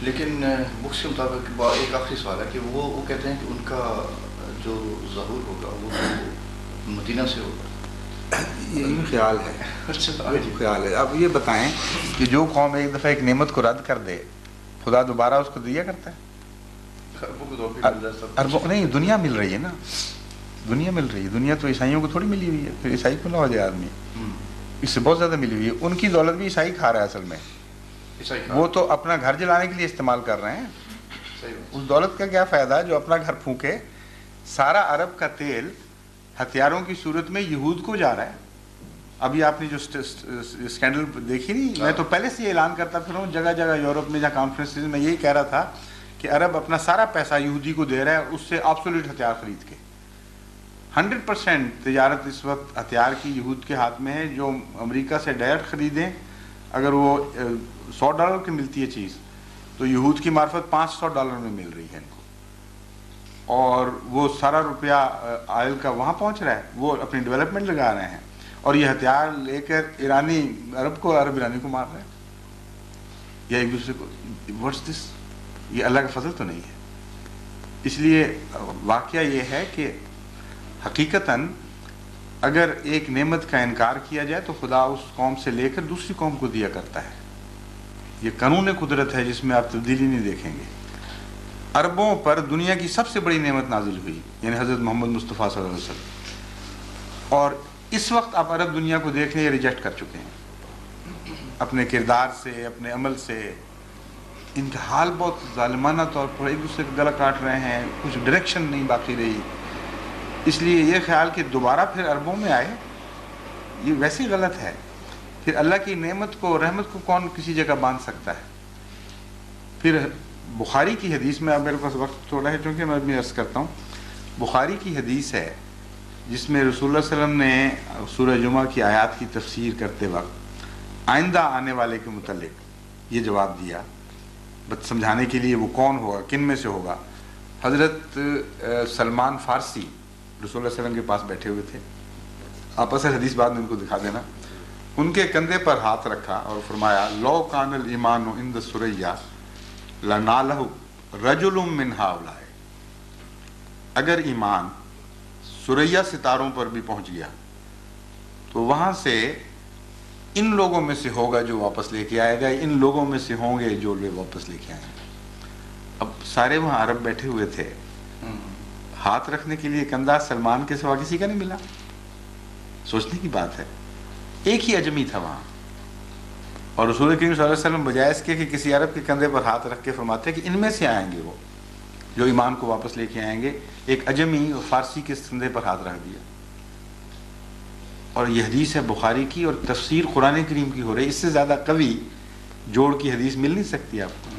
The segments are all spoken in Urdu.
لیکن بکس کے مطابق ایک آخری سوال ہے کہ وہ کہتے ہیں کہ ان کا جو ظہور ہوگا وہ مدینہ سے ہوگا. یہ خیال ہے. خیال ہے. اب یہ بتائیں کہ جو قوم ایک دفعہ ایک نعمت کو رد کر دے خدا دوبارہ اس کو دیا کرتا ہے؟ اربوں نہیں، دنیا مل رہی ہے نا، دنیا مل رہی ہے. دنیا تو عیسائیوں کو تھوڑی ملی ہوئی ہے، پھر عیسائی کو نہ ہو جائے آدمی. اس سے بہت زیادہ ملی ہوئی ہے. ان کی دولت بھی عیسائی کھا رہا ہے اصل میں. وہ تو اپنا گھر جلانے کے لیے استعمال کر رہے ہیں. اس دولت کا کیا فائدہ جو اپنا گھر پھونکے؟ سارا عرب کا تیل ہتھیاروں کی صورت میں یہود کو جا رہا ہے. ابھی آپ نے جو اسکینڈل دیکھی نہیں، میں تو پہلے سے یہ اعلان کرتا پھر ہوں جگہ جگہ یورپ میں جہاں کانفرنسز میں یہی کہہ رہا تھا کہ عرب اپنا سارا پیسہ یہودی کو دے رہا ہے اس سے آبسولوٹ ہتھیار خرید کے. 100% تجارت اس وقت ہتھیار کی یہود کے ہاتھ میں ہے. جو امریکہ سے ڈائریکٹ خریدیں، اگر وہ $100 کی ملتی ہے چیز تو یہود کی معرفت $500 میں مل رہی ہے ان کو. اور وہ سارا روپیہ آئل کا وہاں پہنچ رہا ہے، وہ اپنی ڈیولپمنٹ لگا رہے ہیں. اور یہ ہتھیار لے کر ایرانی عرب کو، عرب ایرانی کو مار رہے ہیں یا ایک دوسرے کو. What's this? یہ اللہ کا فضل تو نہیں ہے. اس لیے واقعہ یہ ہے کہ حقیقتاً اگر ایک نعمت کا انکار کیا جائے تو خدا اس قوم سے لے کر دوسری قوم کو دیا کرتا ہے. یہ قانون قدرت ہے جس میں آپ تبدیلی نہیں دیکھیں گے. عربوں پر دنیا کی سب سے بڑی نعمت نازل ہوئی، یعنی حضرت محمد مصطفیٰ صلی اللہ علیہ وسلم. اور اس وقت آپ عرب دنیا کو دیکھ لیں، یہ ریجیکٹ کر چکے ہیں اپنے کردار سے، اپنے عمل سے. ان کا حال بہت ظالمانہ طور پر ایک دوسرے کا گلا کاٹ رہے ہیں، کچھ ڈائریکشن نہیں باقی رہی. اس لیے یہ خیال کہ دوبارہ پھر عربوں میں آئے، یہ ویسے ہی غلط ہے. پھر اللہ کی نعمت کو، رحمت کو کون کسی جگہ باندھ سکتا ہے؟ پھر بخاری کی حدیث میں، اب میرے پاس وقت تھوڑا ہے چونکہ میں بھی عرض کرتا ہوں، بخاری کی حدیث ہے جس میں رسول اللہ صلی اللہ علیہ وسلم نے سورہ جمعہ کی آیات کی تفسیر کرتے وقت آئندہ آنے والے کے متعلق یہ جواب دیا، سمجھانے کے لیے وہ کون ہوگا، کن میں سے ہوگا. حضرت سلمان فارسی رسول اللہ صلی اللہ علیہ وسلم کے پاس بیٹھے ہوئے تھے. آپ اصل حدیث بعد میں ان کو دکھا دینا. ان کے کندھے پر ہاتھ رکھا اور فرمایا لو کان الایمان عند ثریا لنالہ رجل من ہؤلاء. اگر ایمان ثریا ستاروں پر بھی پہنچ گیا تو وہاں سے ان لوگوں میں سے ہوگا جو واپس لے کے آئے گا، ان لوگوں میں سے ہوں گے جو لوگ واپس لے کے آئیں گے. اب سارے وہاں عرب بیٹھے ہوئے تھے، ہاتھ رکھنے کے لیے کندھا سلمان کے سوا کسی کا نہیں ملا. سوچنے کی بات ہے. ایک ہی اجمی تھا وہاں، اور رسول کریم صلی اللہ علیہ وسلم بجائے اس کے کہ کسی عرب کے کندھے پر ہاتھ رکھ کے فرماتے کہ ان میں سے آئیں گے وہ جو ایمان کو واپس لے کے آئیں گے، ایک اجمی اور فارسی کے کندھے پر ہاتھ رکھ دیا. اور یہ حدیث ہے بخاری کی، اور تفسیر قرآن کریم کی ہو رہی. اس سے زیادہ قوی جوڑ کی حدیث مل نہیں سکتی آپ کو.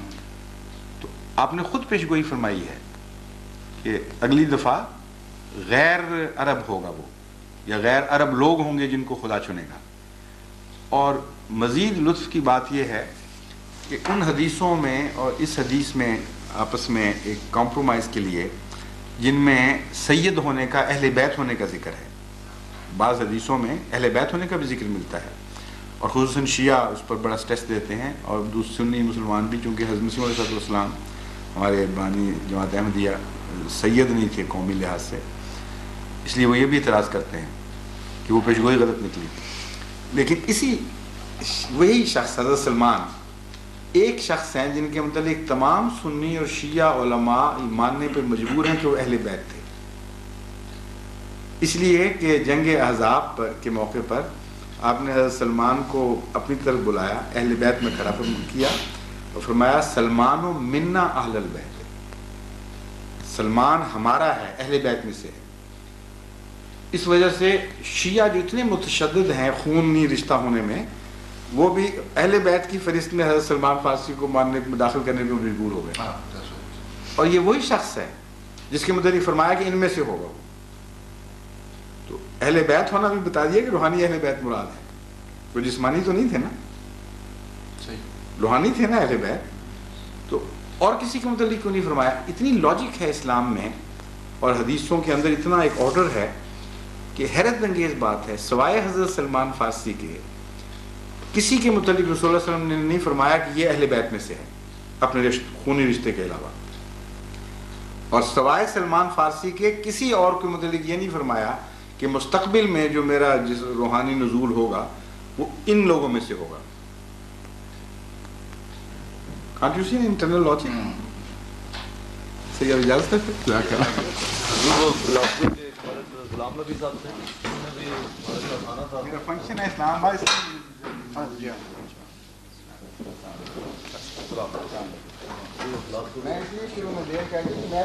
تو آپ نے خود پیش گوئی فرمائی ہے کہ اگلی دفعہ غیر عرب ہوگا وہ، یا غیر عرب لوگ ہوں گے جن کو خدا چنے گا. اور مزید لطف کی بات یہ ہے کہ ان حدیثوں میں اور اس حدیث میں آپس میں ایک کمپرومائز کے لیے جن میں سید ہونے کا، اہل بیت ہونے کا ذکر ہے. بعض حدیثوں میں اہل بیت ہونے کا بھی ذکر ملتا ہے، اور خصوصاً شیعہ اس پر بڑا سٹریس دیتے ہیں، اور سنی مسلمان بھی، چونکہ حضرت مسیح علیہ السلام ہمارے بانی جماعت احمدیہ سید نہیں تھے قومی لحاظ سے، اس لیے وہ یہ بھی اعتراض کرتے ہیں کہ وہ پیشگوئی غلط نکلی. لیکن وہی شخص حضرت سلمان ایک شخص ہیں جن کے متعلق تمام سنی اور شیعہ علماء ماننے پر مجبور ہیں کہ وہ اہل بیت تھے. اس لیے کہ جنگ احزاب کے موقع پر آپ نے حضرت سلمان کو اپنی طرف بلایا، اہل بیت میں کھڑا کیا اور فرمایا سلمان منا اہل البیت، سلمان ہمارا ہے، اہل بیت میں سے ہے. اس وجہ سے شیعہ جو اتنے متشدد ہیں خونی رشتہ ہونے میں، وہ بھی اہل بیت کی فہرست میں حضرت سلمان فارسی کو ماننے میں داخل کرنے میں مجبور ہو گئے. اور یہ وہی شخص ہے جس کے متعلق فرمایا کہ ان میں سے ہوگا. تو اہل بیت ہونا بھی بتا دیا کہ روحانی اہل بیت مراد ہے، وہ جسمانی تو نہیں تھے نا، روحانی تھے نا اہل بیت. تو اور کسی کے متعلق کیوں نہیں فرمایا؟ اتنی لاجک ہے اسلام میں، اور حدیثوں کے اندر اتنا ایک آرڈر ہے کہ حیرت انگیز بات ہے. سوائے حضرت سلمان فارسی کے کسی کے متعلق رسول اللہ صلی اللہ علیہ وسلم نے نہیں فرمایا کہ یہ اہل بیت میں سے ہے. اپنے خونی رشتے کے علاوہ. اور سوائے سلمان فارسی کے کسی اور کے متعلق یہ نہیں فرمایا کہ مستقبل میں جو میرا جس روحانی نزول ہوگا وہ ان لوگوں میں سے ہوگا. Can't you see an internal logic? صحیح اب اجازت ہے پھر غلام نبی صاحب تھے, انہوں نے بھی ہمارے ساتھ آنا تھا. میرا فنکشن ہے اسلام آباد. میں اس لیے شروع میں دیر کر دی, میں